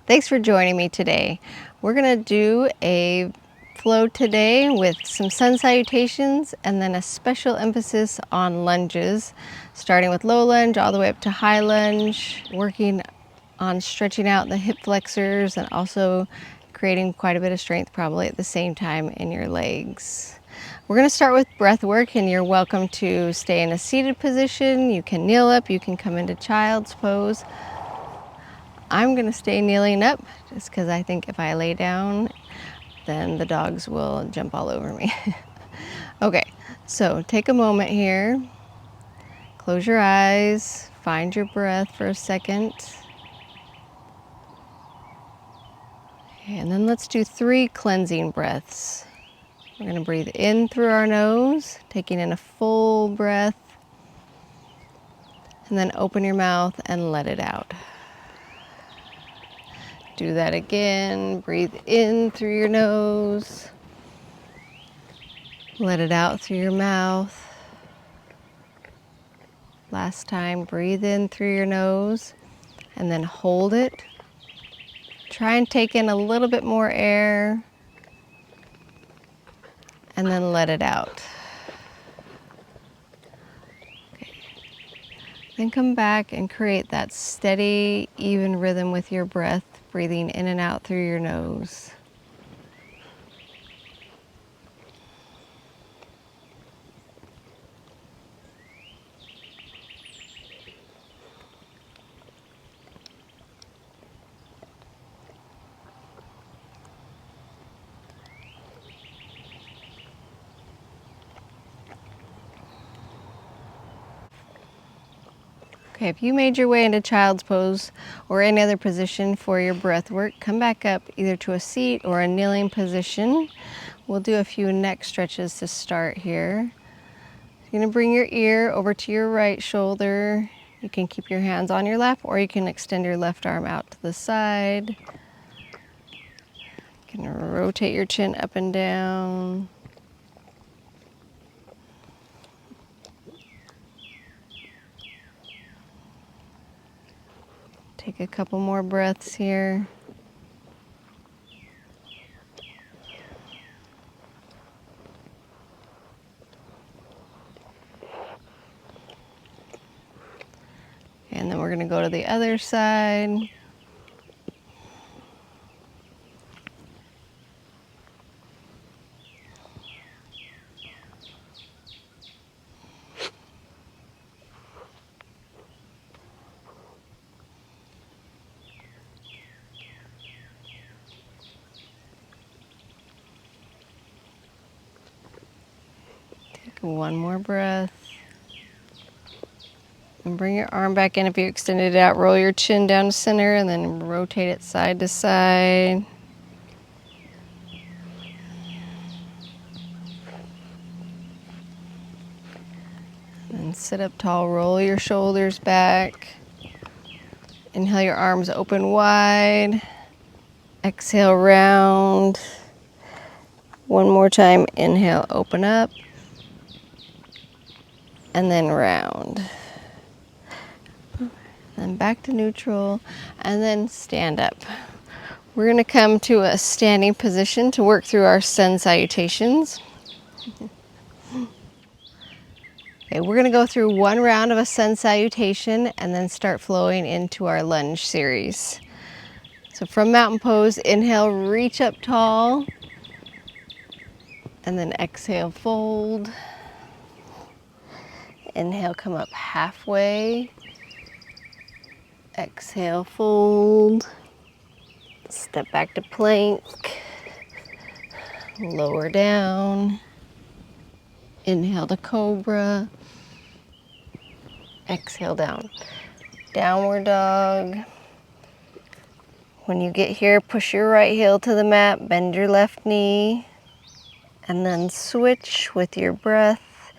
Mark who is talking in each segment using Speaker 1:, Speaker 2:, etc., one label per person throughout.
Speaker 1: Thanks for joining me today. We're going to do a flow today with some sun salutations and then a special emphasis on lunges, starting with low lunge all the way up to high lunge, working on stretching out the hip flexors and also creating quite a bit of strength probably at the same time in your legs. We're going to start with breath work, and you're welcome to stay in a seated position. You can kneel up, you can come into child's pose. I'm going to stay kneeling up just because I think if I lay down, then the dogs will jump all over me. Okay, so take a moment here. Close your eyes. Find your breath for a second. And then let's do 3 cleansing breaths. We're going to breathe in through our nose, taking in a full breath. And then open your mouth and let it out. Do that again. Breathe in through your nose. Let it out through your mouth. Last time, breathe in through your nose and then hold it. Try and take in a little bit more air and then let it out. Okay. Then come back and create that steady, even rhythm with your breath, breathing in and out through your nose. Okay, if you made your way into child's pose or any other position for your breath work, come back up either to a seat or a kneeling position. We'll do a few neck stretches to start here. You're going to bring your ear over to your right shoulder. You can keep your hands on your lap, or you can extend your left arm out to the side. You can rotate your chin up and down. Take a couple more breaths here. And then we're going to go to the other side. Take one more breath. And bring your arm back in if you extended it out. Roll your chin down to center and then rotate it side to side. And sit up tall, roll your shoulders back. Inhale, your arms open wide. Exhale, round. One more time, inhale, open up. And then round. Then back to neutral, and then stand up. We're going to come to a standing position to work through our sun salutations. Okay, we're going to go through one round of a sun salutation and then start flowing into our lunge series. So from mountain pose, inhale, reach up tall, and then exhale, fold. Inhale, come up halfway. Exhale, fold. Step back to plank. Lower down. Inhale to cobra. Exhale down. Downward dog. When you get here, push your right heel to the mat, bend your left knee, and then switch with your breath,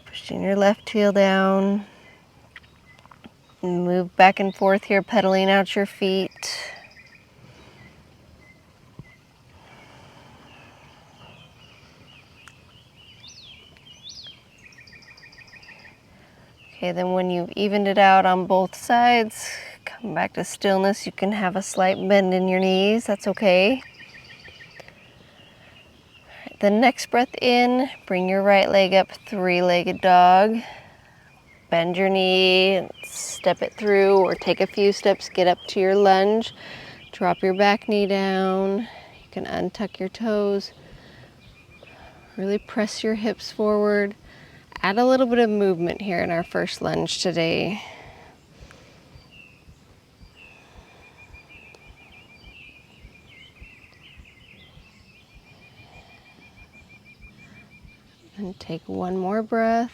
Speaker 1: pushing your left heel down. And move back and forth here, pedaling out your feet. Okay, then when you've evened it out on both sides, come Come back to stillness. You can have a slight bend in your knees, that's okay. The next breath in, bring your right leg up, three-legged dog. Bend your knee, step it through, or take a few steps, get up to your lunge. Drop your back knee down. You can untuck your toes. Really press your hips forward. Add a little bit of movement here in our first lunge today. And take one more breath.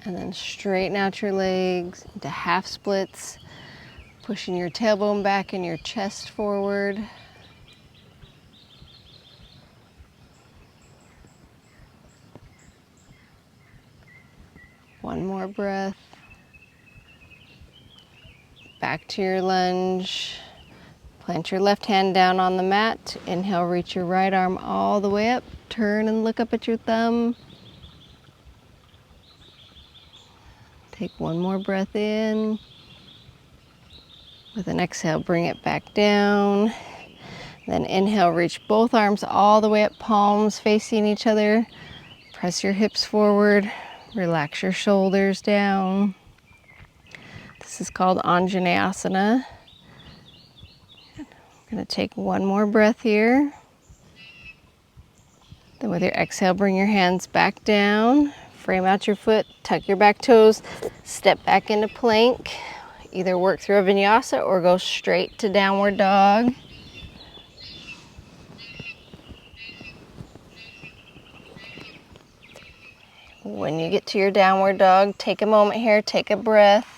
Speaker 1: And then straighten out your legs into half splits, pushing your tailbone back and your chest forward. One more breath. Back to your lunge. Plant your left hand down on the mat. Inhale, reach your right arm all the way up. Turn and look up at your thumb. Take one more breath in. With an exhale, bring it back down. Then inhale, reach both arms all the way up, palms facing each other. Press your hips forward. Relax your shoulders down. This is called Anjaneyasana. I'm going to take one more breath here. Then with your exhale, bring your hands back down. Frame out your foot, tuck your back toes, step back into plank. Either work through a vinyasa or go straight to downward dog. When you get to your downward dog, take a moment here, take a breath.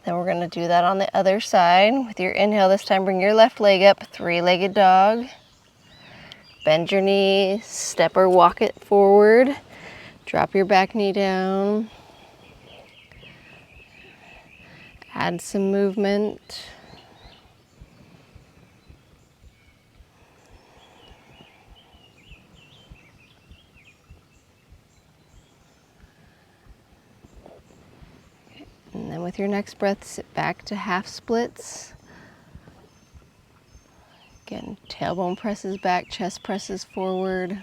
Speaker 1: Then we're going to do that on the other side. With your inhale this time, bring your left leg up, three-legged dog. Bend your knee, step or walk it forward. Drop your back knee down. Add some movement. And then with your next breath, sit back to half splits. Again, tailbone presses back, chest presses forward.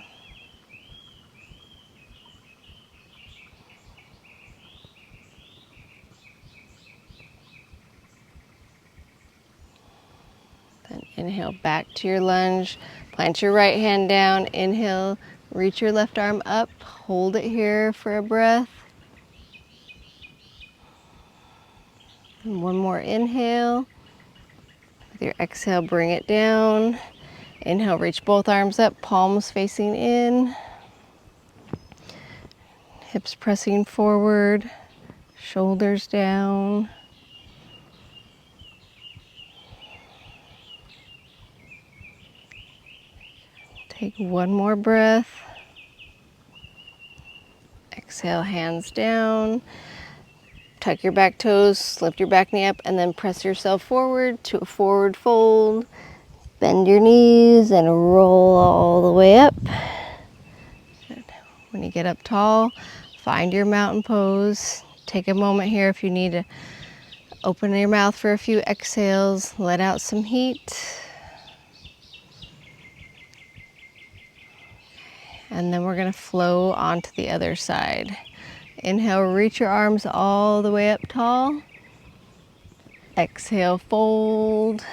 Speaker 1: Then inhale back to your lunge. Plant your right hand down. Inhale, reach your left arm up. Hold it here for a breath. And one more inhale. With your exhale, bring it down. Inhale, reach both arms up, palms facing in. Hips pressing forward, shoulders down. Take one more breath. Exhale, hands down. Tuck your back toes, lift your back knee up, and then press yourself forward to a forward fold. Bend your knees and roll all the way up. Good. When you get up tall, find your mountain pose. Take a moment here if you need to open your mouth for a few exhales. Let out some heat. And then we're going to flow onto the other side. Inhale, reach your arms all the way up tall. Exhale, fold.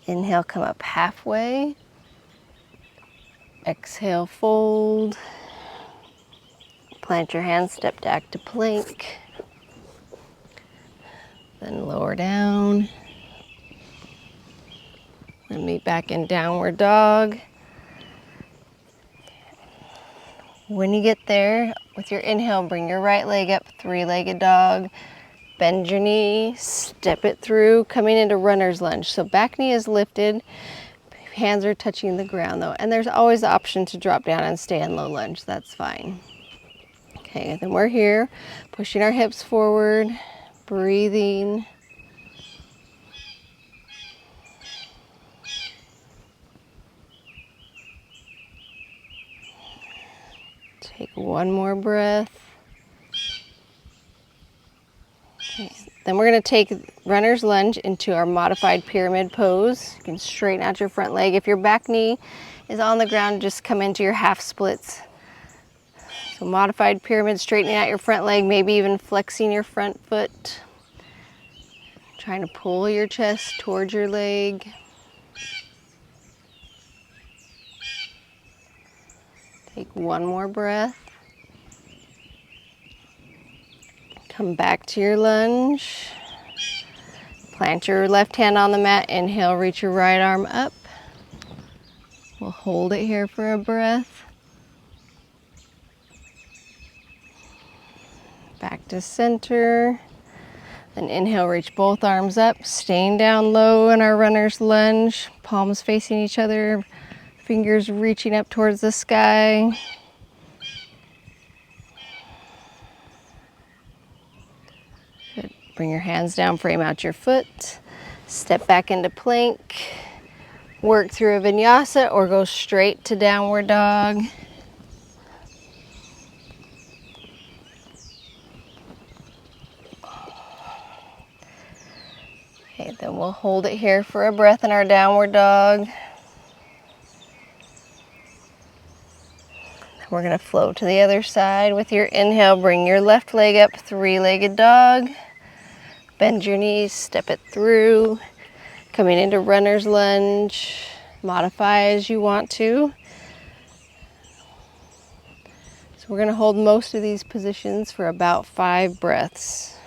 Speaker 1: Inhale, come up halfway. Exhale, fold. Plant your hands, step back to plank. Then lower down. And meet back in downward dog. When you get there, with your inhale, bring your right leg up, three-legged dog. Bend your knee, step it through, coming into runner's lunge. So back knee is lifted, hands are touching the ground though. And there's always the option to drop down and stay in low lunge, that's fine. Okay, then we're here, pushing our hips forward, breathing. Take one more breath. Okay. Then we're going to take runner's lunge into our modified pyramid pose. You can straighten out your front leg. If your back knee is on the ground, just come into your half splits. So modified pyramid, straightening out your front leg, maybe even flexing your front foot. Trying to pull your chest towards your leg. Take one more breath. Come back to your lunge. Plant your left hand on the mat. Inhale, reach your right arm up. We'll hold it here for a breath. Back to center. Then inhale, reach both arms up, staying down low in our runner's lunge. Palms facing each other, fingers reaching up towards the sky. Good. Bring your hands down, frame out your foot. Step back into plank. Work through a vinyasa or go straight to downward dog. Okay, then we'll hold it here for a breath in our downward dog. We're going to flow to the other side. With your inhale, bring your left leg up, three-legged dog. Bend your knees, step it through. Coming into runner's lunge. Modify as you want to. So we're going to hold most of these positions for about 5 breaths.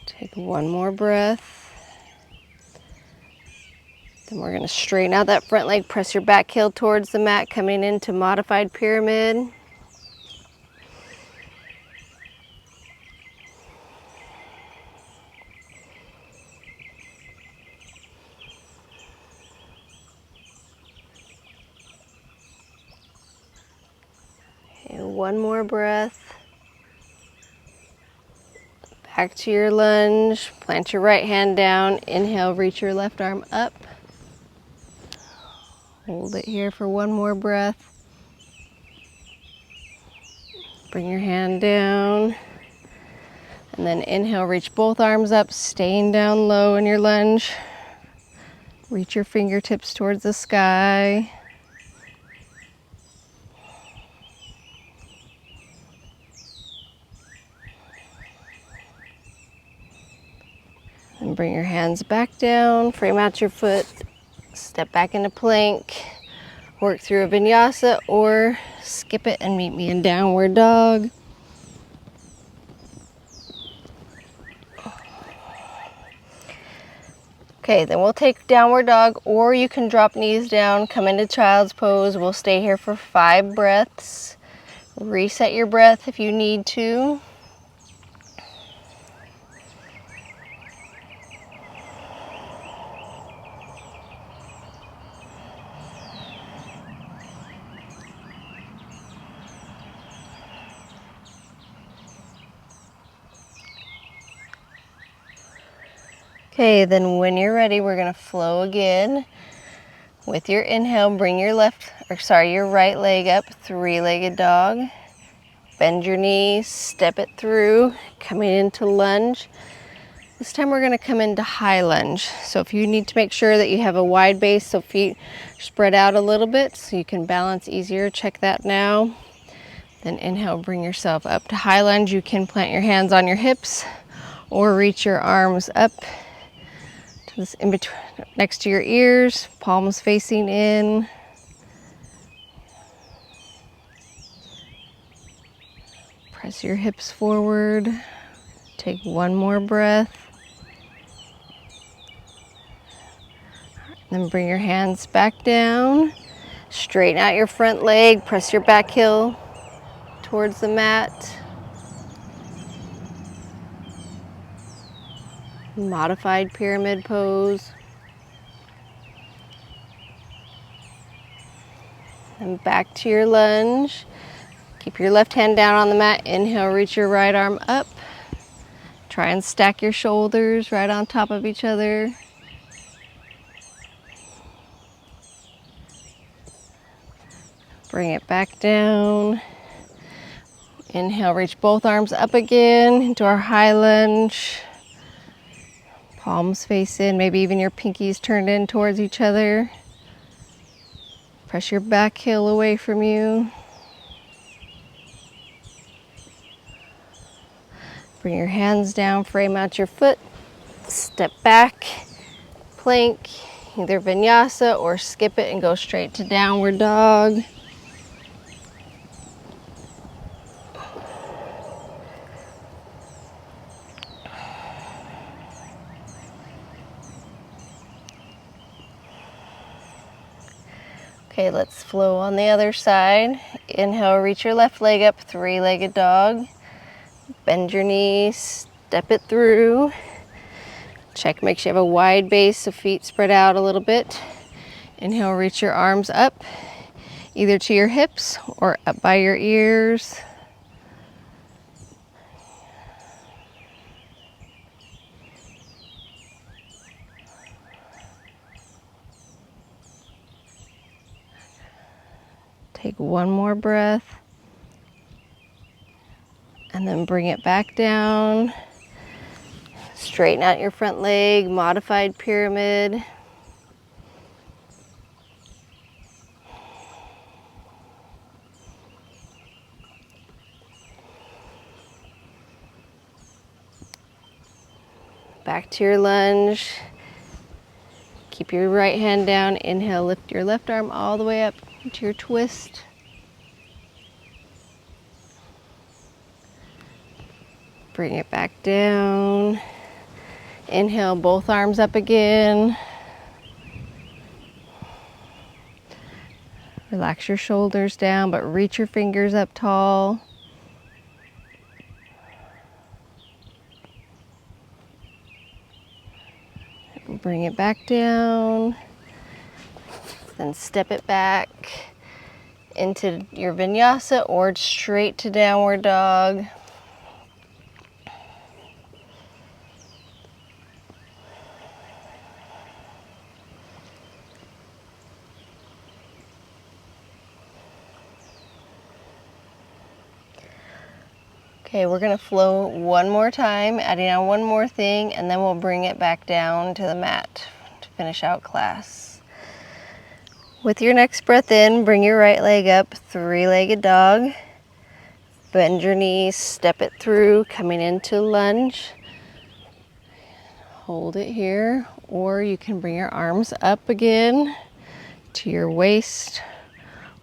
Speaker 1: Take one more breath. Then we're going to straighten out that front leg, press your back heel towards the mat, coming into modified pyramid. And one more breath. Back to your lunge. Plant your right hand down. Inhale, reach your left arm up. Hold it here for one more breath. Bring your hand down. And then inhale, reach both arms up, staying down low in your lunge. Reach your fingertips towards the sky. And bring your hands back down, frame out your foot, step back into plank, work through a vinyasa or skip it and meet me in downward dog. Okay, then we'll take downward dog, or you can drop knees down, come into child's pose. We'll stay here for 5 breaths. Reset your breath if you need to. Okay, then when you're ready, we're gonna flow again. With your inhale, bring your your right leg up, three-legged dog. Bend your knees, step it through, coming into lunge. This time we're gonna come into high lunge. So if you need to make sure that you have a wide base, so feet spread out a little bit so you can balance easier, check that now. Then inhale, bring yourself up to high lunge. You can plant your hands on your hips or reach your arms up to this in between, next to your ears, palms facing in. Press your hips forward. Take one more breath. Then bring your hands back down. Straighten out your front leg. Press your back heel towards the mat. Modified pyramid pose. And back to your lunge. Keep your left hand down on the mat. Inhale, reach your right arm up. Try and stack your shoulders right on top of each other. Bring it back down. Inhale, reach both arms up again into our high lunge. Palms face in, maybe even your pinkies turned in towards each other. Press your back heel away from you. Bring your hands down, frame out your foot. Step back, plank, either vinyasa or skip it and go straight to downward dog. Okay, let's flow on the other side. Inhale, reach your left leg up, three-legged dog. Bend your knees, step it through. Check, make sure you have a wide base, so feet spread out a little bit. Inhale, reach your arms up, either to your hips or up by your ears. Take one more breath. And then bring it back down. Straighten out your front leg, modified pyramid. Back to your lunge. Keep your right hand down. Inhale, lift your left arm all the way up into your twist. Bring it back down. Inhale, both arms up again. Relax your shoulders down, but reach your fingers up tall. Bring it back down. Then step it back into your vinyasa or straight to downward dog. Okay, we're gonna flow one more time, adding on one more thing, and then we'll bring it back down to the mat to finish out class. With your next breath in, bring your right leg up, three-legged dog. Bend your knees, step it through, coming into lunge. Hold it here, or you can bring your arms up again to your waist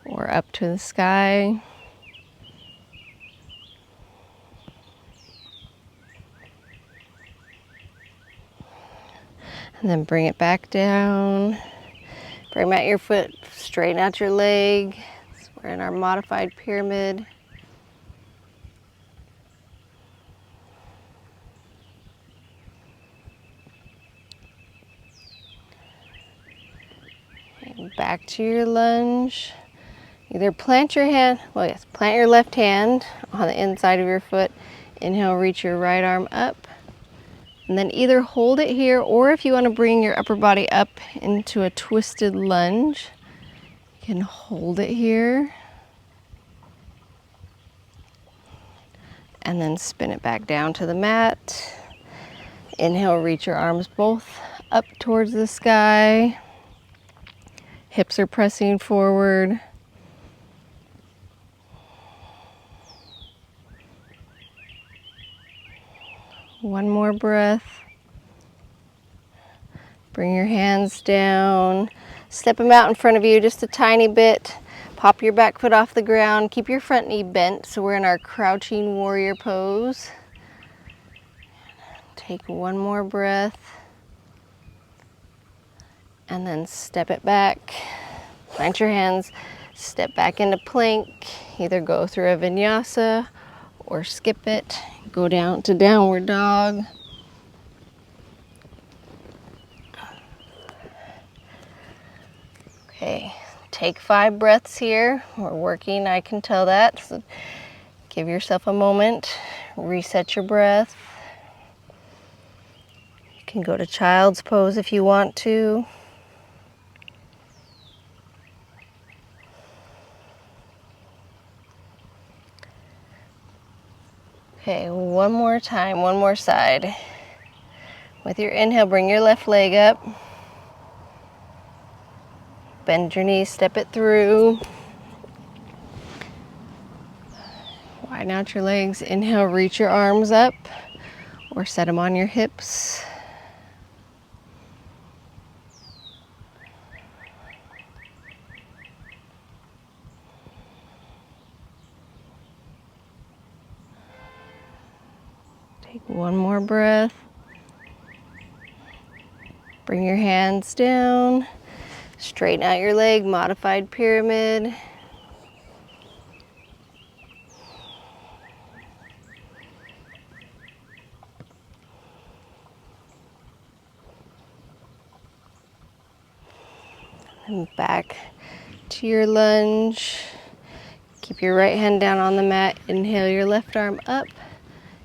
Speaker 1: or up to the sky. And then bring it back down. Bring out your foot, straighten out your leg. So we're in our modified pyramid. And back to your lunge. Either plant your hand, plant your left hand on the inside of your foot. Inhale, reach your right arm up. And then either hold it here, or if you want to bring your upper body up into a twisted lunge, you can hold it here. And then spin it back down to the mat. Inhale, reach your arms both up towards the sky. Hips are pressing forward. One more breath. Bring your hands down. Step them out in front of you just a tiny bit. Pop your back foot off the ground. Keep your front knee bent, so we're in our crouching warrior pose. Take one more breath. And then step it back. Plant your hands. Step back into plank. Either go through a vinyasa or skip it. Go down to downward dog. Okay, take 5 breaths here. We're working, I can tell that. So give yourself a moment, reset your breath. You can go to child's pose if you want to. Okay, one more time, one more side. With your inhale, bring your left leg up. Bend your knees, step it through. Widen out your legs. Inhale, reach your arms up or set them on your hips. Take one more breath. Bring your hands down. Straighten out your leg, modified pyramid. And back to your lunge. Keep your right hand down on the mat. Inhale your left arm up.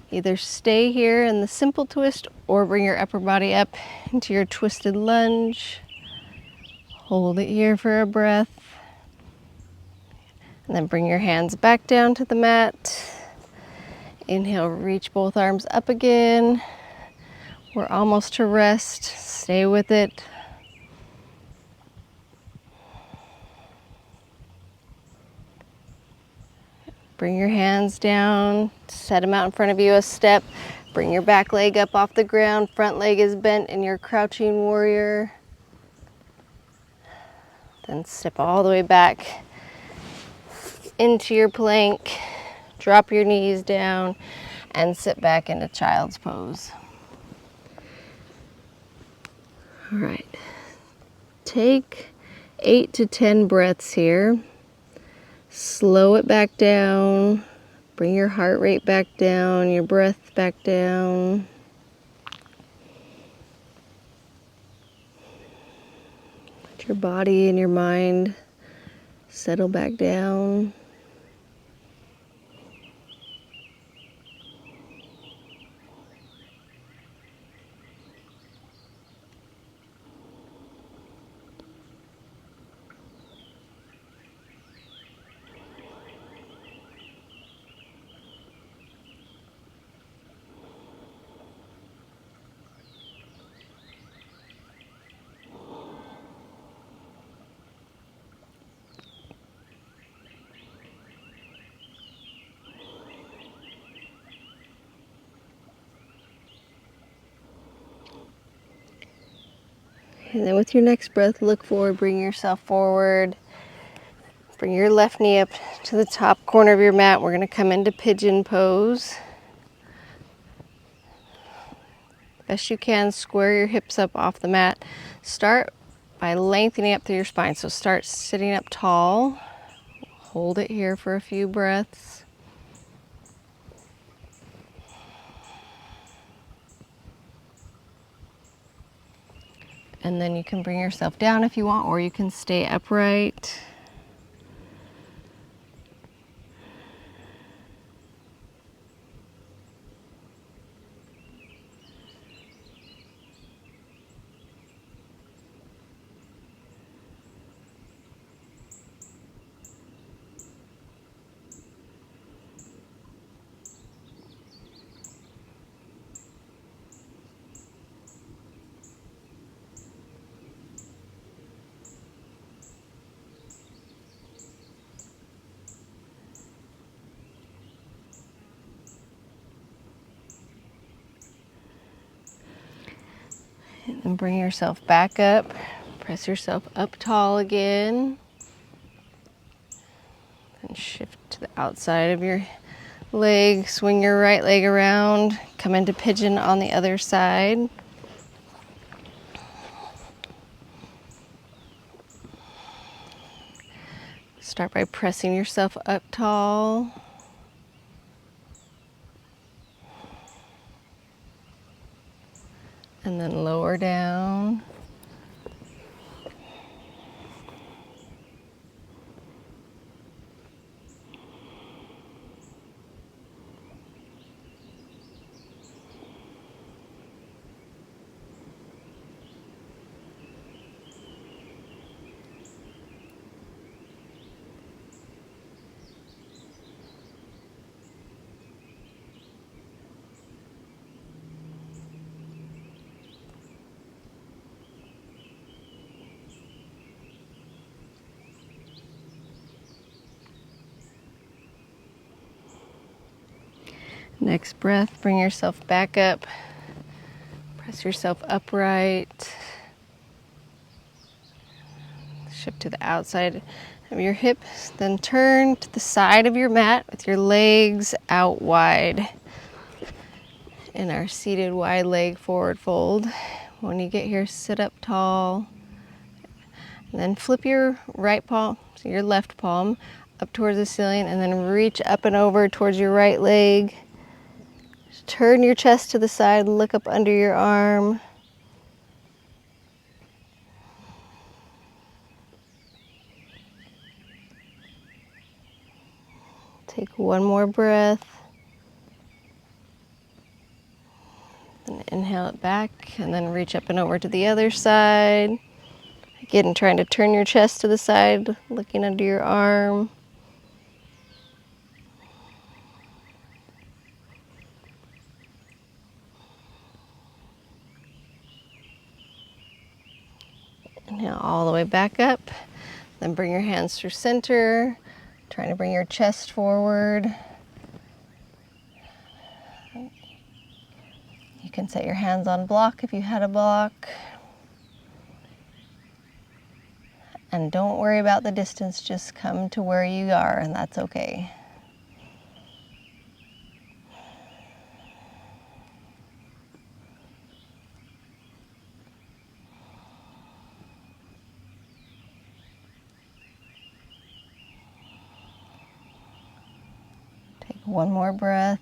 Speaker 1: Either stay here in the simple twist or bring your upper body up into your twisted lunge. Hold it here for a breath. And then bring your hands back down to the mat. Inhale, reach both arms up again. We're almost to rest. Stay with it. Bring your hands down, set them out in front of you a step. Bring your back leg up off the ground, front leg is bent in your crouching warrior. Then step all the way back into your plank. Drop your knees down and sit back into child's pose. All right, take 8 to 10 breaths here. Slow it back down. Bring your heart rate back down, your breath back down. Let your body and your mind settle back down. And then with your next breath, look forward, bring yourself forward. Bring your left knee up to the top corner of your mat. We're going to come into pigeon pose. Best you can, square your hips up off the mat. Start by lengthening up through your spine. So start sitting up tall. Hold it here for a few breaths. And then you can bring yourself down if you want, or you can stay upright. And bring yourself back up. Press yourself up tall again. And shift to the outside of your leg. Swing your right leg around. Come into pigeon on the other side. Start by pressing yourself up tall. And then lower down. Next breath, bring yourself back up. Press yourself upright. Shift to the outside of your hips, then turn to the side of your mat with your legs out wide in our seated wide leg forward fold. When you get here, sit up tall, and then flip your right palm, so your left palm, up towards the ceiling, and then reach up and over towards your right leg. Just turn your chest to the side, look up under your arm. Take one more breath. And inhale it back, and then reach up and over to the other side. Again, trying to turn your chest to the side, looking under your arm. Inhale all the way back up. Then bring your hands through center, trying to bring your chest forward. You can set your hands on block if you had a block. And don't worry about the distance, just come to where you are, and that's okay. Take one more breath.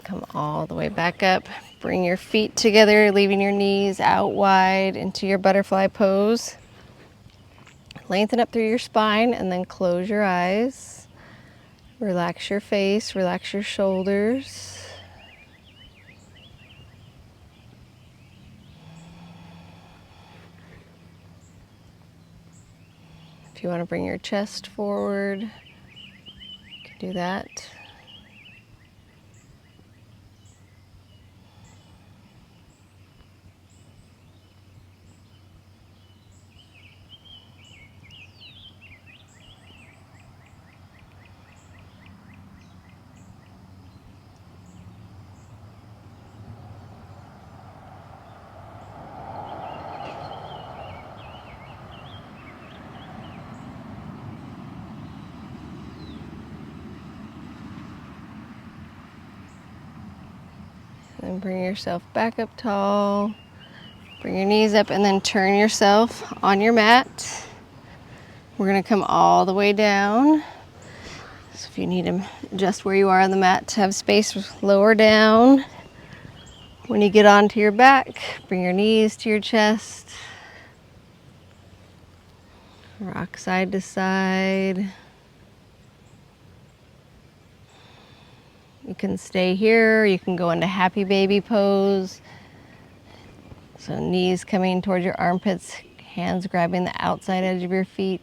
Speaker 1: Come all the way back up. Bring your feet together, leaving your knees out wide into your butterfly pose. Lengthen up through your spine and then close your eyes. Relax your face, relax your shoulders. If you want to bring your chest forward, you can do that. And bring yourself back up tall. Bring your knees up and then turn yourself on your mat. We're going to come all the way down. So if you need to adjust where you are on the mat to have space, lower down. When you get onto your back, bring your knees to your chest. Rock side to side. You can stay here, you can go into happy baby pose. So knees coming towards your armpits, hands grabbing the outside edge of your feet.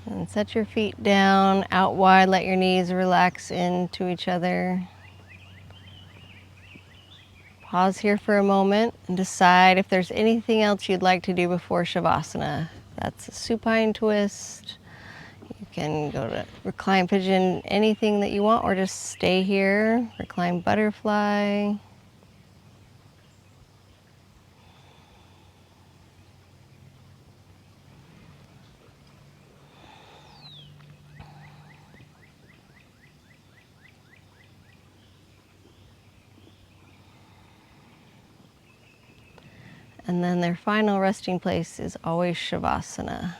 Speaker 1: And set your feet down, out wide, let your knees relax into each other. Pause here for a moment and decide if there's anything else you'd like to do before Shavasana. That's a supine twist. You can go to recline pigeon, anything that you want, or just stay here, recline butterfly. And then their final resting place is always Shavasana.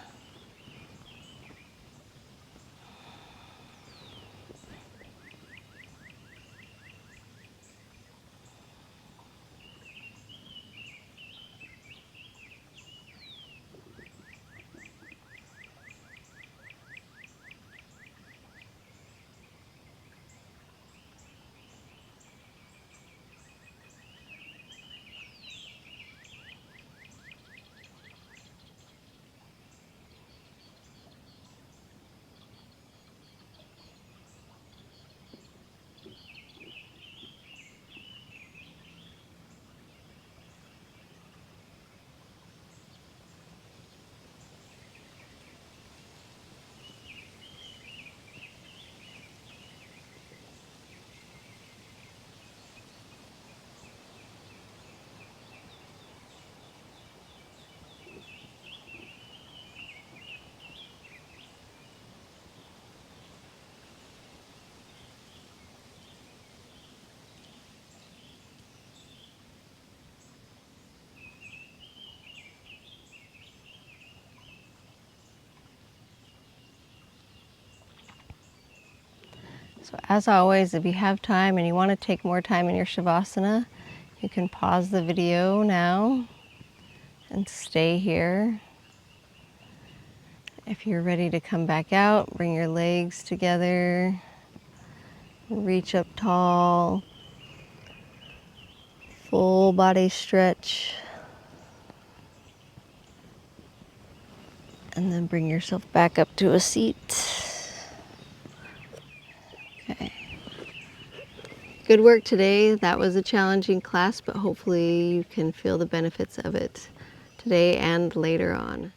Speaker 1: So as always, if you have time and you want to take more time in your Shavasana, you can pause the video now and stay here. If you're ready to come back out, bring your legs together, reach up tall, full body stretch, and then bring yourself back up to a seat. Okay. Good work today. That was a challenging class, but hopefully you can feel the benefits of it today and later on.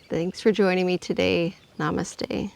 Speaker 1: Thanks for joining me today. Namaste.